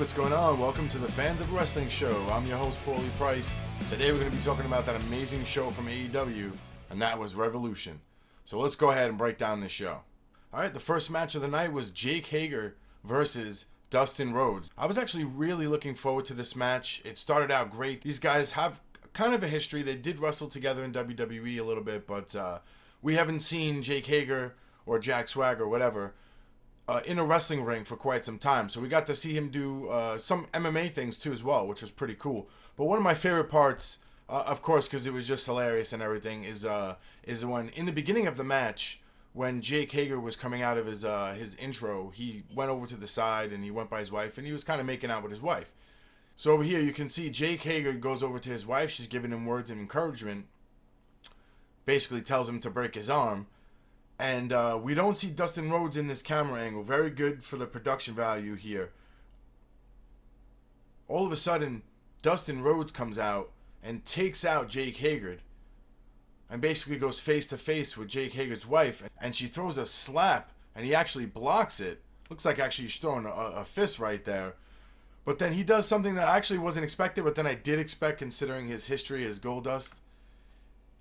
what's going on? Welcome to the Fans of Wrestling Show. I'm your host, Paulie Price. Today we're going to be talking about that amazing show from AEW, and that was Revolution. So let's go ahead and break down this show. Alright, the first match of the night was Jake Hager versus Dustin Rhodes. I was actually really looking forward to this match. It started out great. These guys have kind of a history. They did wrestle together in WWE a little bit, but we haven't seen Jake Hager or Jack Swagger, whatever, in a wrestling ring for quite some time. So we got to see him do some MMA things too as well, which was pretty cool. But one of my favorite parts, of course, because it was just hilarious and everything, is when in the beginning of the match, when Jake Hager was coming out of his intro, he went over to the side and he went by his wife and he was kind of making out with his wife. So over here you can see Jake Hager goes over to his wife. She's giving him words of encouragement. Basically tells him to break his arm. And we don't see Dustin Rhodes in this camera angle. Very good for the production value here. All of a sudden, Dustin Rhodes comes out and takes out Jake Hager. And basically goes face to face with Jake Hager's wife. And she throws a slap. And he actually blocks it. Looks like actually he's throwing a fist right there. But then he does something that I actually wasn't expected. But then I did expect, considering his history as Goldust.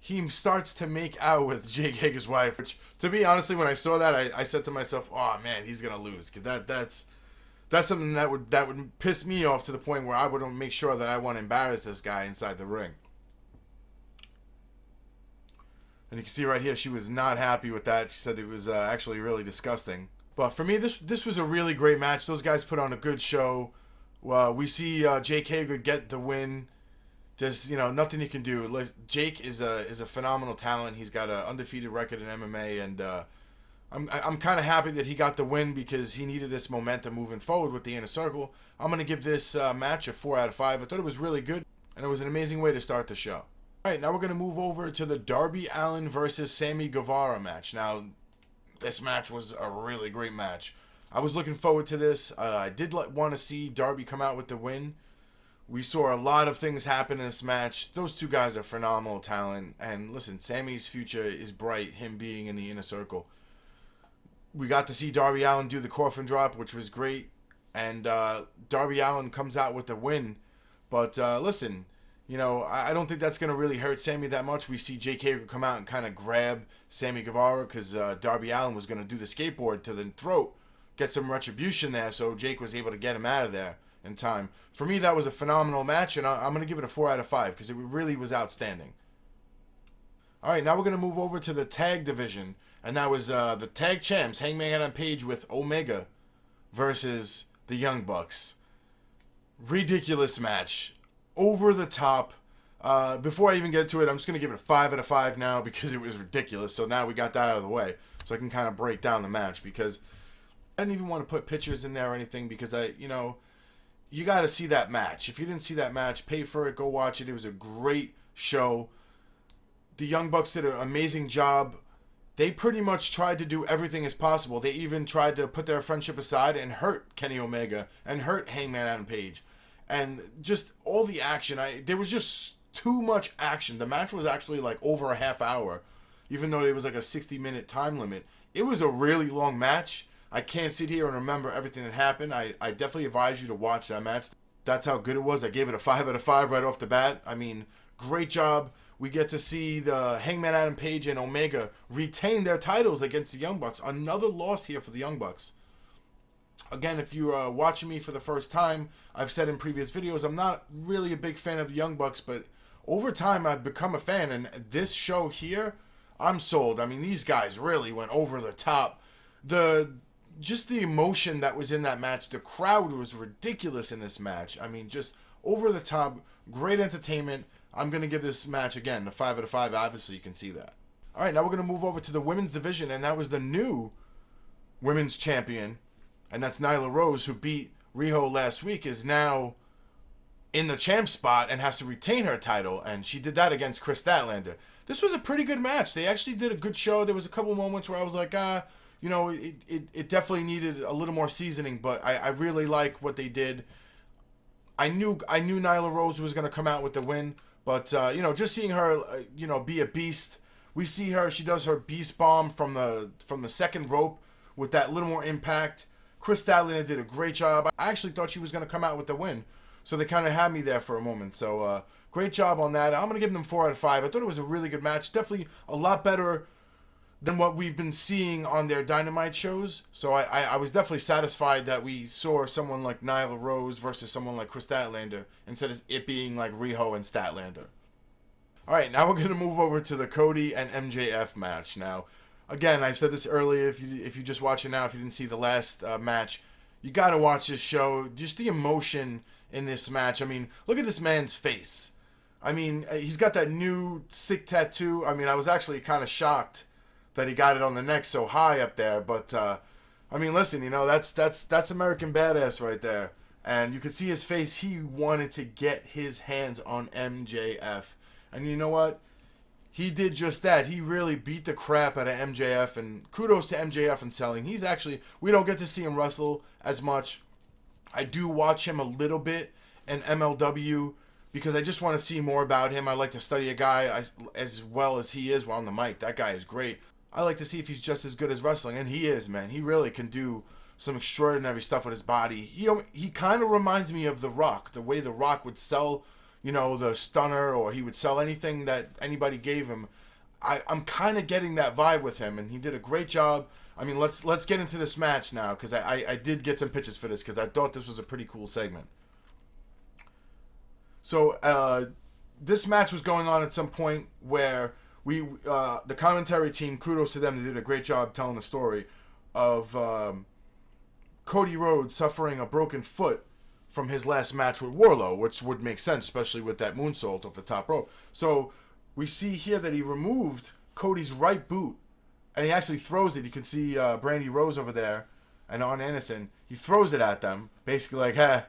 He starts to make out with Jake Hager's wife, which, to be honestly, when I saw that, I said to myself, "Oh man, he's gonna lose," because that's something that would piss me off to the point where I would make sure that I want to embarrass this guy inside the ring. And you can see right here, she was not happy with that. She said it was actually really disgusting. But for me, this was a really great match. Those guys put on a good show. We see Jake Hager get the win. There's, nothing you can do. Jake is a phenomenal talent. He's got an undefeated record in MMA, and I'm kind of happy that he got the win because he needed this momentum moving forward with the Inner Circle. I'm going to give this match a 4 out of 5. I thought it was really good, and it was an amazing way to start the show. All right, now we're going to move over to the Darby Allin versus Sammy Guevara match. Now, this match was a really great match. I was looking forward to this. I did want to see Darby come out with the win. We saw a lot of things happen in this match. Those two guys are phenomenal talent. And listen, Sammy's future is bright, him being in the Inner Circle. We got to see Darby Allin do the coffin drop, which was great. And Darby Allin comes out with the win. But listen, I don't think that's going to really hurt Sammy that much. We see Jake Hager come out and kind of grab Sammy Guevara because Darby Allin was going to do the skateboard to the throat, get some retribution there, so Jake was able to get him out of there in time. For me, that was a phenomenal match, and I'm going to give it a 4 out of 5 because it really was outstanding. All right, now we're going to move over to the tag division, and that was the tag champs, Hangman Adam Page with Omega versus the Young Bucks. Ridiculous match. Over the top. Before I even get to it, I'm just going to give it a 5 out of 5 now because it was ridiculous. So now we got that out of the way, so I can kind of break down the match because I didn't even want to put pictures in there or anything because you got to see that match. If you didn't see that match, pay for it, go watch it. It was a great show. The Young Bucks did an amazing job. They pretty much tried to do everything as possible. They even tried to put their friendship aside and hurt Kenny Omega and hurt Hangman Adam Page. And just all the action. There was just too much action. The match was actually like over a half hour, even though it was like a 60-minute time limit. It was a really long match. I can't sit here and remember everything that happened. I definitely advise you to watch that match. That's how good it was. I gave it a 5 out of 5 right off the bat. I mean, great job. We get to see the Hangman Adam Page and Omega retain their titles against the Young Bucks. Another loss here for the Young Bucks. Again, if you're watching me for the first time, I've said in previous videos, I'm not really a big fan of the Young Bucks, but over time I've become a fan. And this show here, I'm sold. I mean, these guys really went over the top. Just the emotion that was in that match, the crowd was ridiculous in this match. I mean, just over the top, great entertainment. I'm going to give this match, again, a 5 out of 5. Obviously, you can see that. All right, now we're going to move over to the women's division, and that was the new women's champion, and that's Nyla Rose, who beat Riho last week, is now in the champ spot and has to retain her title, and she did that against Chris Statlander. This was a pretty good match. They actually did a good show. There was a couple moments where I was like, it definitely needed a little more seasoning, but I really like what they did. I knew Nyla Rose was going to come out with the win, but just seeing her be a beast. We see her, she does her beast bomb from the second rope with that little more impact. Chris Statlander did a great job. I actually thought she was going to come out with the win. So they kind of had me there for a moment. So great job on that. I'm going to give them 4 out of 5. I thought it was a really good match. Definitely a lot better than what we've been seeing on their Dynamite shows. So I was definitely satisfied that we saw someone like Nyla Rose versus someone like Chris Statlander instead of it being like Riho and Statlander. All right, now we're going to move over to the Cody and MJF match. Now, again, I said this earlier. If you just watch it now, if you didn't see the last match, you got to watch this show. Just the emotion in this match. I mean, look at this man's face. I mean, he's got that new sick tattoo. I mean, I was actually kind of shocked that he got it on the neck so high up there. But I mean, listen, you know, that's American Badass right there. And you could see his face. He wanted to get his hands on MJF. And you know what? He did just that. He really beat the crap out of MJF. And kudos to MJF in selling. He's actually, we don't get to see him wrestle as much. I do watch him a little bit in MLW because I just want to see more about him. I like to study a guy as well as he is while on the mic. That guy is great. I like to see if he's just as good as wrestling. And he is, man. He really can do some extraordinary stuff with his body. He kind of reminds me of The Rock. The way The Rock would sell, you know, the stunner, or he would sell anything that anybody gave him. I'm kind of getting that vibe with him, and he did a great job. I mean, let's get into this match now, because I did get some pitches for this, because I thought this was a pretty cool segment. So this match was going on at some point where the commentary team, kudos to them, they did a great job telling the story of Cody Rhodes suffering a broken foot from his last match with Wardlow, which would make sense, especially with that moonsault off the top rope. So we see here that he removed Cody's right boot, and he actually throws it. You can see Brandy Rose over there and Arn Anderson. He throws it at them, basically like, "Heh."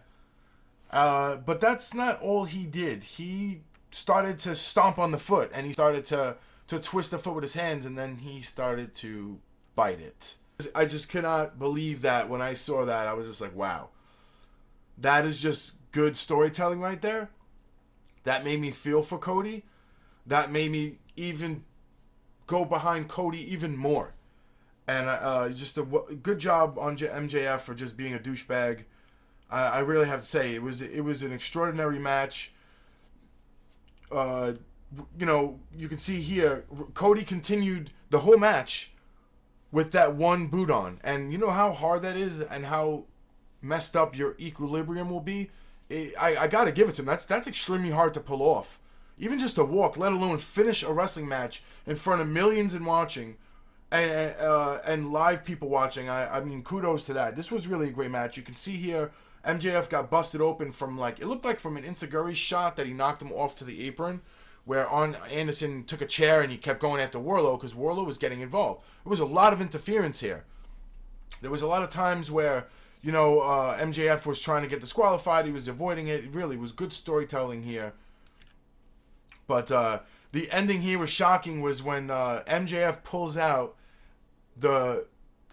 But that's not all he did. He started to stomp on the foot, and he started to twist the foot with his hands, and then he started to bite it. I just cannot believe that. When I saw that, I was just like, wow. That is just good storytelling right there. That made me feel for Cody. That made me even go behind Cody even more. And just a good job on MJF for just being a douchebag. I really have to say, it was an extraordinary match. You know, you can see here, Cody continued the whole match with that one boot on. And you know how hard that is and how messed up your equilibrium will be? I got to give it to him. That's extremely hard to pull off. Even just to walk, let alone finish a wrestling match in front of millions and watching, and live people watching. I mean, kudos to that. This was really a great match. You can see here, MJF got busted open from, like, it looked like from an Insaguri shot that he knocked him off to the apron, where Arn Anderson took a chair and he kept going after Wardlow because Wardlow was getting involved. There was a lot of interference here. There was a lot of times where, you know, MJF was trying to get disqualified. He was avoiding it. It really was good storytelling here. But the ending here was shocking, was when MJF pulls out the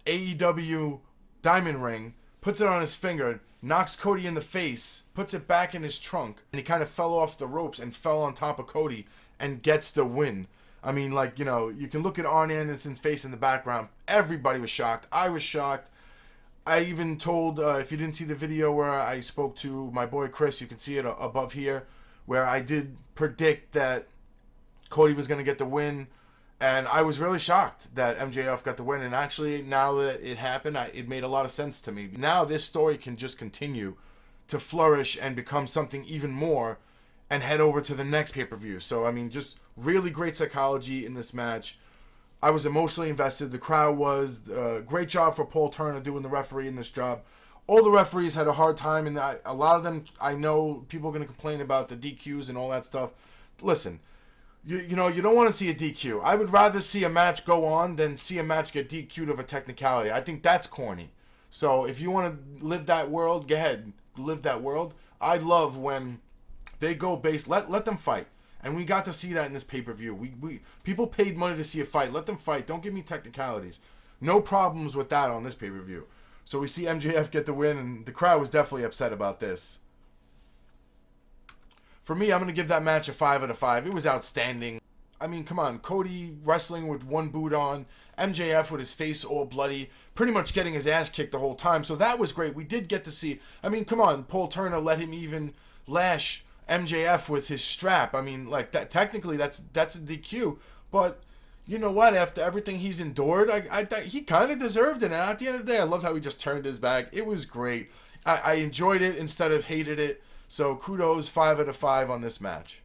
AEW diamond ring, puts it on his finger, knocks Cody in the face, puts it back in his trunk, and he kind of fell off the ropes and fell on top of Cody and gets the win. I mean, like, you know, you can look at Arn Anderson's face in the background. Everybody was shocked. I was shocked. I even told, if you didn't see the video where I spoke to my boy Chris, you can see it above here, where I did predict that Cody was going to get the win. And I was really shocked that MJF got the win. And actually, now that it happened, it made a lot of sense to me. Now this story can just continue to flourish and become something even more and head over to the next pay-per-view. So, I mean, just really great psychology in this match. I was emotionally invested. The crowd was. Great job for Paul Turner doing the referee in this job. All the referees had a hard time, and a lot of them, I know people are going to complain about the DQs and all that stuff. Listen, you know, you don't want to see a DQ. I would rather see a match go on than see a match get DQ'd of a technicality. I think that's corny. So if you want to live that world, go ahead, live that world. I love when they go base. Let them fight. And we got to see that in this pay-per-view. We people paid money to see a fight. Let them fight. Don't give me technicalities. No problems with that on this pay-per-view. So we see MJF get the win, and the crowd was definitely upset about this. For me, I'm going to give that match a 5 out of 5. It was outstanding. I mean, come on, Cody wrestling with one boot on, MJF with his face all bloody, pretty much getting his ass kicked the whole time. So that was great. We did get to see, I mean, come on, Paul Turner let him even lash MJF with his strap. I mean, like, that technically that's a DQ, but you know what? After everything he's endured, I thought he kind of deserved it. And at the end of the day, I loved how he just turned his back. It was great. I enjoyed it instead of hated it. So kudos, 5 out of 5 on this match.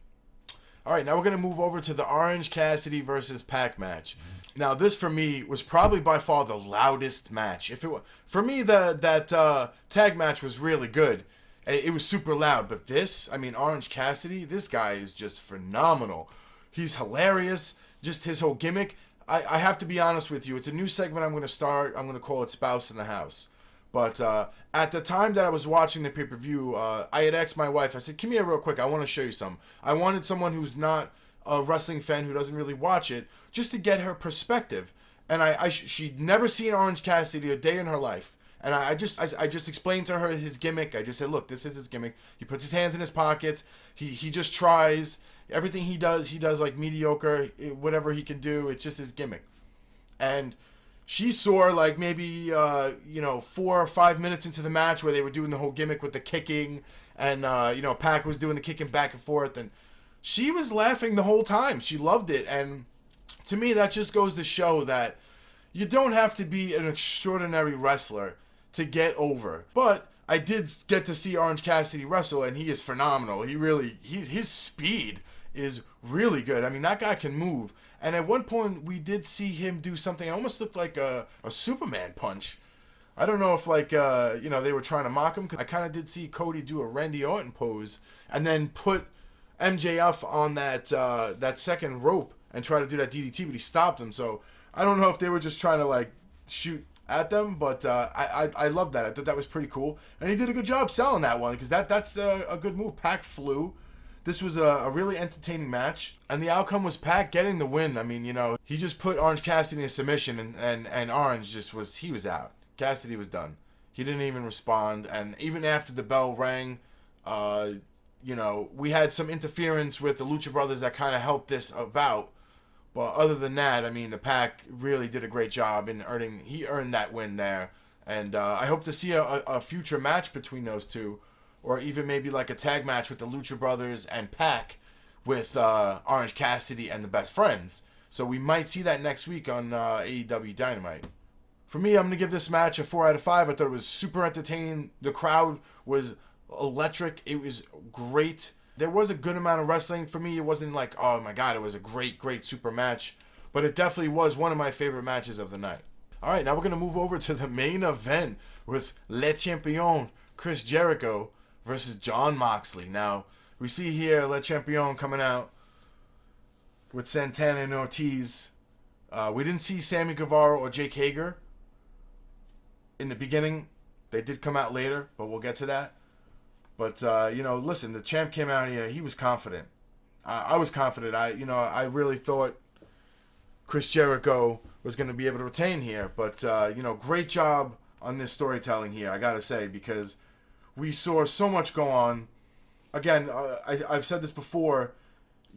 All right, now we're going to move over to the Orange Cassidy versus Pac match. Now, this for me was probably by far the loudest match. If it were, for me, that tag match was really good. It was super loud. But this, I mean, Orange Cassidy, this guy is just phenomenal. He's hilarious. Just his whole gimmick. I have to be honest with you. It's a new segment I'm going to start. I'm going to call it Spouse in the House. But at the time that I was watching the pay-per-view, I had asked my wife, I said, come here real quick, I want to show you something. I wanted someone who's not a wrestling fan, who doesn't really watch it, just to get her perspective. And she'd never seen Orange Cassidy a day in her life. And I just explained to her his gimmick. I just said, look, this is his gimmick. He puts his hands in his pockets. He just tries. Everything he does like mediocre. Whatever he can do, it's just his gimmick. And she saw like maybe 4 or 5 minutes into the match where they were doing the whole gimmick with the kicking, and Pac was doing the kicking back and forth, and she was laughing the whole time. She loved it, and to me that just goes to show that you don't have to be an extraordinary wrestler to get over. But I did get to see Orange Cassidy wrestle, and he is phenomenal. His speed is really good. I mean, that guy can move. And at one point, we did see him do something. It almost looked like a Superman punch. I don't know if they were trying to mock him. I kind of did see Cody do a Randy Orton pose and then put MJF on that second rope and try to do that DDT, but he stopped him. So I don't know if they were just trying to like shoot at them, but I love that. I thought that was pretty cool. And he did a good job selling that one, because that's a good move. Pac flew. This was a really entertaining match, and the outcome was Pac getting the win. I mean, he just put Orange Cassidy in a submission, and Orange he was out. Cassidy was done. He didn't even respond, and even after the bell rang, we had some interference with the Lucha Brothers that kind of helped this about. But other than that, I mean, the Pac really did a great job in he earned that win there, and I hope to see a future match between those two. Or even maybe like a tag match with the Lucha Brothers and Pac with Orange Cassidy and the Best Friends. So we might see that next week on AEW Dynamite. For me, I'm going to give this match a 4 out of 5. I thought it was super entertaining. The crowd was electric. It was great. There was a good amount of wrestling. For me, it wasn't like, oh my God, it was a great, great super match. But it definitely was one of my favorite matches of the night. All right, now we're going to move over to the main event with Le Champion, Chris Jericho, versus Jon Moxley. Now, we see here Le Champion coming out with Santana and Ortiz. We didn't see Sammy Guevara or Jake Hager in the beginning. They did come out later, but we'll get to that. But, listen, the champ came out here. He was confident. I was confident. I really thought Chris Jericho was going to be able to retain here. But, great job on this storytelling here, I got to say, because we saw so much go on. Again, I've said this before.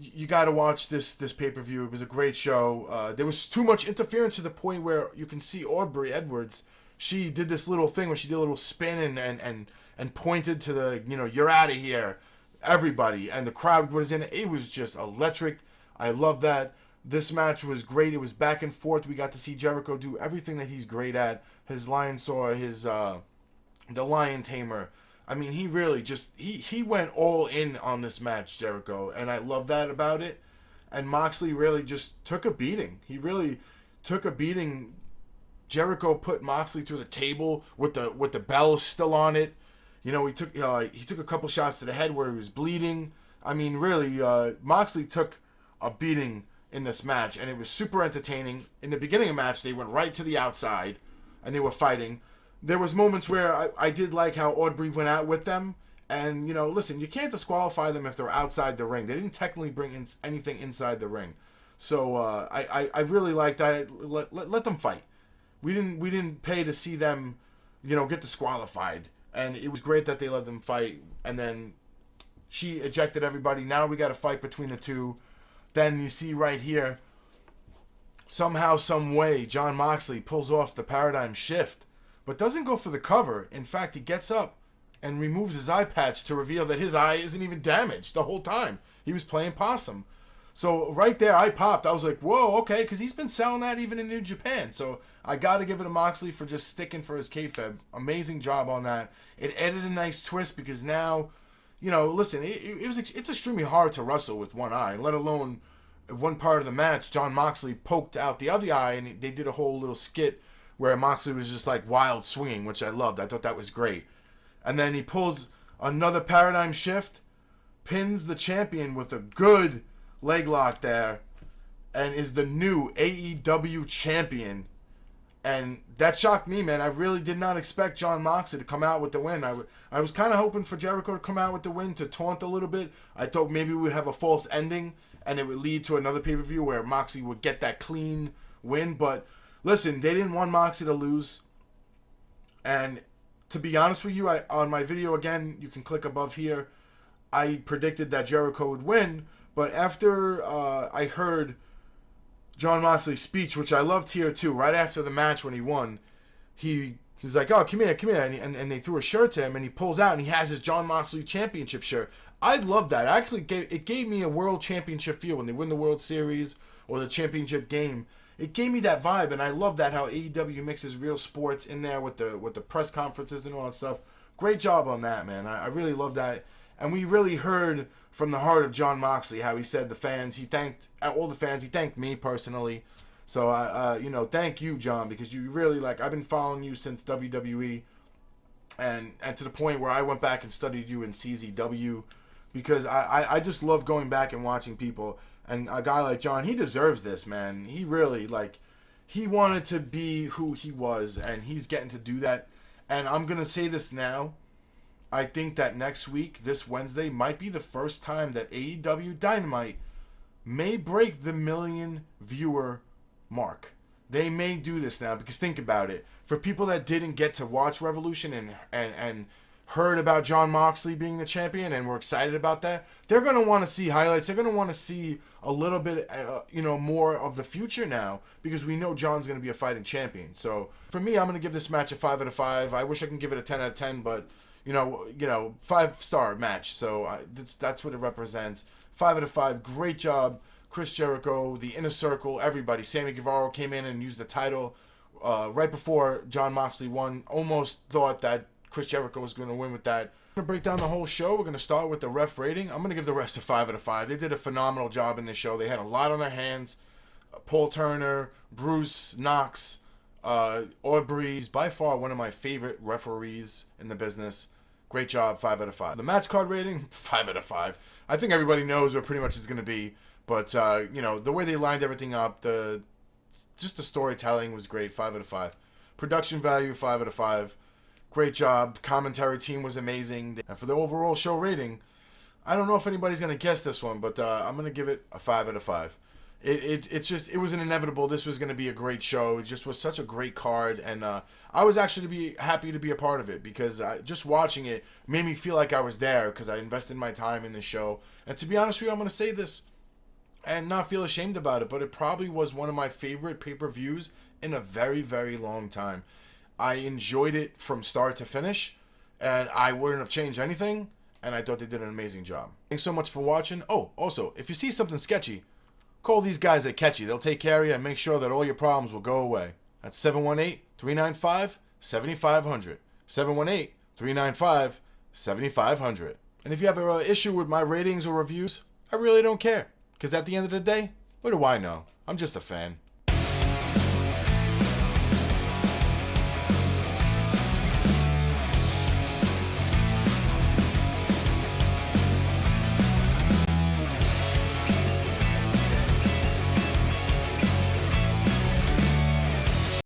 You got to watch this pay-per-view. It was a great show. There was too much interference to the point where you can see Aubrey Edwards. She did this little thing where she did a little spin and pointed to the, you're out of here, everybody. And the crowd was in it. It was just electric. I love that. This match was great. It was back and forth. We got to see Jericho do everything that he's great at. His lion saw, the lion tamer. I mean, he really he went all in on this match, Jericho, and I love that about it. And Moxley really just took a beating. He really took a beating. Jericho put Moxley through the table with the bell still on it. He took a couple shots to the head where he was bleeding. I mean, really, Moxley took a beating in this match, and it was super entertaining. In the beginning of the match, they went right to the outside, and they were fighting. There was moments where I did like how Aubrey went out with them. And, listen, you can't disqualify them if they're outside the ring. They didn't technically bring in anything inside the ring. So I really like that. Let them fight. We didn't pay to see them, get disqualified. And it was great that they let them fight. And then she ejected everybody. Now we got a fight between the two. Then you see right here, somehow, some way, Jon Moxley pulls off the paradigm shift, but doesn't go for the cover. In fact, he gets up and removes his eye patch to reveal that his eye isn't even damaged the whole time. He was playing possum. So right there, I popped. I was like, whoa, okay, because he's been selling that even in New Japan. So I got to give it to Moxley for just sticking for his kayfabe. Amazing job on that. It added a nice twist because now, you know, listen, it's extremely hard to wrestle with one eye, let alone one part of the match, Jon Moxley poked out the other eye, and they did a whole little skit where Moxley was just like wild swinging, which I loved. I thought that was great. And then he pulls another paradigm shift, pins the champion with a good leg lock there, and is the new AEW champion. And that shocked me, man. I really did not expect Jon Moxley to come out with the win. I was kind of hoping for Jericho to come out with the win to taunt a little bit. I thought maybe we would have a false ending, and it would lead to another pay-per-view where Moxley would get that clean win. But listen, they didn't want Moxley to lose. And to be honest with you, on my video, again, you can click above here, I predicted that Jericho would win. But after I heard Jon Moxley's speech, which I loved here too, right after the match when he won, he's like, oh, come here. And they threw a shirt to him, and he pulls out, and he has his Jon Moxley championship shirt. I love that. Actually, it gave me a world championship feel when they win the World Series or the championship game. It gave me that vibe, and I love that how AEW mixes real sports in there with the press conferences and all that stuff. Great job on that, man. I really love that. And we really heard from the heart of Jon Moxley how he said the fans, he thanked all the fans, he thanked me personally. So, thank you, Jon, because you really, I've been following you since WWE, and to the point where I went back and studied you in CZW, because I just love going back and watching people. And a guy like Jon, he deserves this, man. He really, he wanted to be who he was, and he's getting to do that. And I'm going to say this now. I think that next week, this Wednesday, might be the first time that AEW Dynamite may break the 1 million viewer mark. They may do this now, because think about it. For people that didn't get to watch Revolution and heard about Jon Moxley being the champion and were excited about that, they're going to want to see highlights. They're going to want to see a little bit, more of the future now, because we know Jon's going to be a fighting champion. So for me, I'm going to give this match a 5 out of 5. I wish I can give it a 10 out of 10, but 5-star match. So that's what it represents. 5 out of 5. Great job, Chris Jericho, the Inner Circle, everybody. Sammy Guevara came in and used the title right before Jon Moxley won. Almost thought that Chris Jericho was going to win with that. We're going to break down the whole show. We're going to start with the ref rating. I'm going to give the refs a 5 out of 5. They did a phenomenal job in this show. They had a lot on their hands. Paul Turner, Bruce, Knox, Aubrey. He's by far one of my favorite referees in the business. Great job, 5 out of 5. The match card rating, 5 out of 5. I think everybody knows what pretty much it's going to be. But, the way they lined everything up, just the storytelling was great, 5 out of 5. Production value, 5 out of 5. Great job. Commentary team was amazing. And for the overall show rating, I don't know if anybody's going to guess this one, but I'm going to give it a 5 out of 5. It was an inevitable. This was going to be a great show. It just was such a great card, and I was actually happy to be a part of it, because just watching it made me feel like I was there, because I invested my time in the show. And to be honest with you, I'm going to say this and not feel ashamed about it, but it probably was one of my favorite pay-per-views in a very, very long time. I enjoyed it from start to finish, and I wouldn't have changed anything, and I thought they did an amazing job. Thanks so much for watching. Oh, also, if you see something sketchy, call these guys at CATCHY. They'll take care of you and make sure that all your problems will go away. That's 718-395-7500. 718-395-7500. And if you have an issue with my ratings or reviews, I really don't care. Because at the end of the day, what do I know? I'm just a fan.